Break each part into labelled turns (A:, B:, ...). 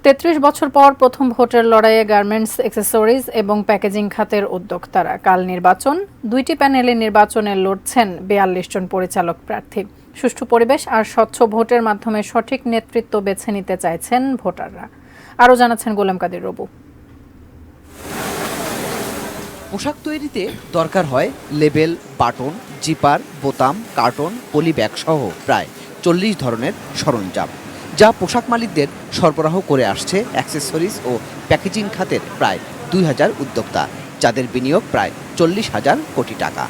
A: ৩৩ বছর পর প্রথম ভোটের লড়াইয়ে গার্মেন্টস, অ্যাক্সেসরিজ এবং প্যাকেজিং খাতের উদ্যোক্তারা। কাল নির্বাচন, ২টি প্যানেলে নির্বাচনে লড়ছেন ৪২ জন পরিচালক প্রার্থী। সুষ্ঠু পরিবেশ আর স্বচ্ছ ভোটের মাধ্যমে সঠিক নেতৃত্ব বেছে নিতে চাইছেন ভোটাররা। আরও জানাচ্ছেন গোলাম কাদের রবু।
B: পোশাক তৈরিতে দরকার হয় লেবেল, বাটন, জিপার, বোতাম, কার্টন, পলি ব্যাগ সহ প্রায় ৪০ ধরনের সরঞ্জাম, যা পোশাক মালিকদের সরবরাহ করে আসছে অ্যাক্সেসরিজ ও প্যাকেজিং খাতের প্রায় ২,০০০ উদ্যোক্তা, যাদের বিনিয়োগ প্রায় ৪০,০০০ কোটি টাকা।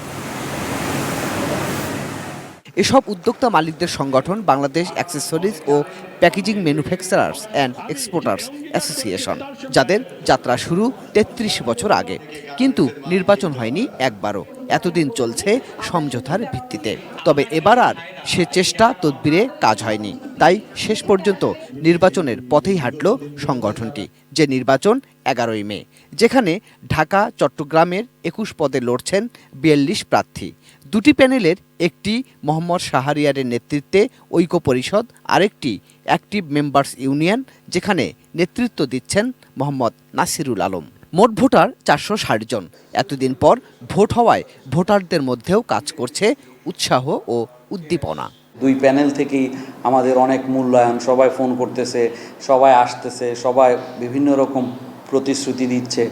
B: এসব উদ্যোক্তা মালিকদের সংগঠন বাংলাদেশ অ্যাক্সেসরিজ ও packaging manufacturers and exporters association, যাদের যাত্রা শুরু ৩৩ বছর আগে। কিন্তু নির্বাচন হয়নি একবারও, এতদিন চলছে সমঝোতার ভিত্তিতে। তবে এবার আর সে চেষ্টা তদবিরে কাজ হয়নি, তাই শেষ পর্যন্ত নির্বাচনের পথেই হাঁটল সংগঠনটি। যে নির্বাচন ১১ই মে, যেখানে ঢাকা, চট্টগ্রামের ২১ পদে লড়ছেন ৪২ প্রার্থী। দুটি প্যানেলের, একটি মোহাম্মদ শাহরিয়ারের নেতৃত্বে ঐক্য পরিষদ, আরেকটি অ্যাক্টিভ মেম্বার্স ইউনিয়ন, যেখানে নেতৃত্ব দিচ্ছেন মোহাম্মদ নাসিরুল আলম। মোট ভোটার ৪৬০ জন। এতদিন পর ভোট হওয়ায় ভোটারদের মধ্যেও কাজ করছে উৎসাহ ও উদ্দীপনা।
C: দুই প্যানেল থেকেই আমাদের অনেক মূল্যায়ন, সবাই ফোন করতেছে, সবাই আসতেছে, সবাই বিভিন্ন রকম প্রতিশ্রুতি দিচ্ছে।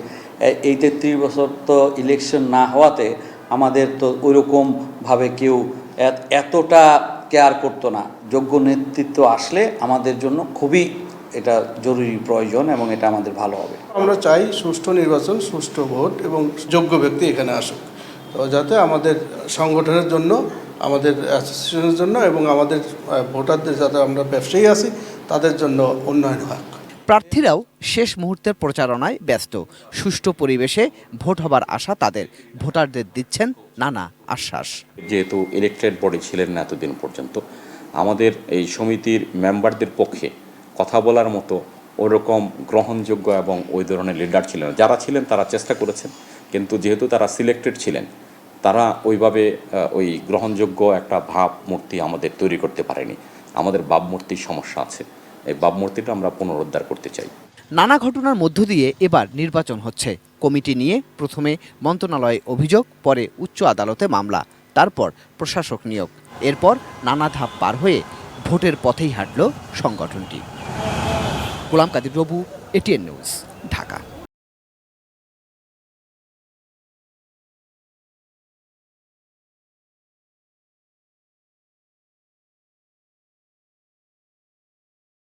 C: এই ৩৩ বছর তো ইলেকশন না হওয়াতে আমাদের তো ওইরকমভাবে কেউ এতটা কেয়ার করতো না। যোগ্য নেতৃত্ব আসলে আমাদের জন্য খুবই এটা জরুরি প্রয়োজন এবং এটা আমাদের ভালো হবে।
D: আমরা চাই সুষ্ঠু নির্বাচন, সুষ্ঠু ভোট এবং যোগ্য ব্যক্তি এখানে আসুক, তো যাতে আমাদের সংগঠনের জন্য, আমাদের অ্যাসোসিয়েশনের জন্য এবং আমাদের ভোটারদের, যাতে আমরা ব্যবসায়ী আছি তাদের জন্য উন্নয়ন হয়।
B: প্রার্থীরাও শেষ মুহূর্তের প্রচারণায় ব্যস্ত। সুষ্ঠু পরিবেশে ভোট হবার আশা তাদের। ভোটারদের দিচ্ছেন নানা আশ্বাস।
E: যেহেতু ইলেকটেড বডি ছিলেন না এতদিন পর্যন্ত, আমাদের এই সমিতির মেম্বারদের পক্ষে কথা বলার মতো ওরকম গ্রহণযোগ্য এবং ওই ধরনের লিডার ছিলেন না। যারা ছিলেন তারা চেষ্টা করেছেন, কিন্তু যেহেতু তারা সিলেক্টেড ছিলেন, তারা ওইভাবে ওই গ্রহণযোগ্য একটা ভাবমূর্তি আমাদের তৈরি করতে পারেনি। আমাদের ভাবমূর্তির সমস্যা আছে, এই ভাবমূর্তিটা আমরা পুনরুদ্ধার করতে চাই।
B: নানা ঘটনার মধ্য দিয়ে এবার নির্বাচন হচ্ছে। কমিটি নিয়ে প্রথমে মন্ত্রণালয়ে অভিযোগ, পরে উচ্চ আদালতে মামলা, তারপর প্রশাসক নিয়োগ। এরপর নানা ধাপ পার হয়ে ভোটের পথেই হাঁটল সংগঠনটি। গোলাম কাদের রবু, এটিএন নিউজ, ঢাকা।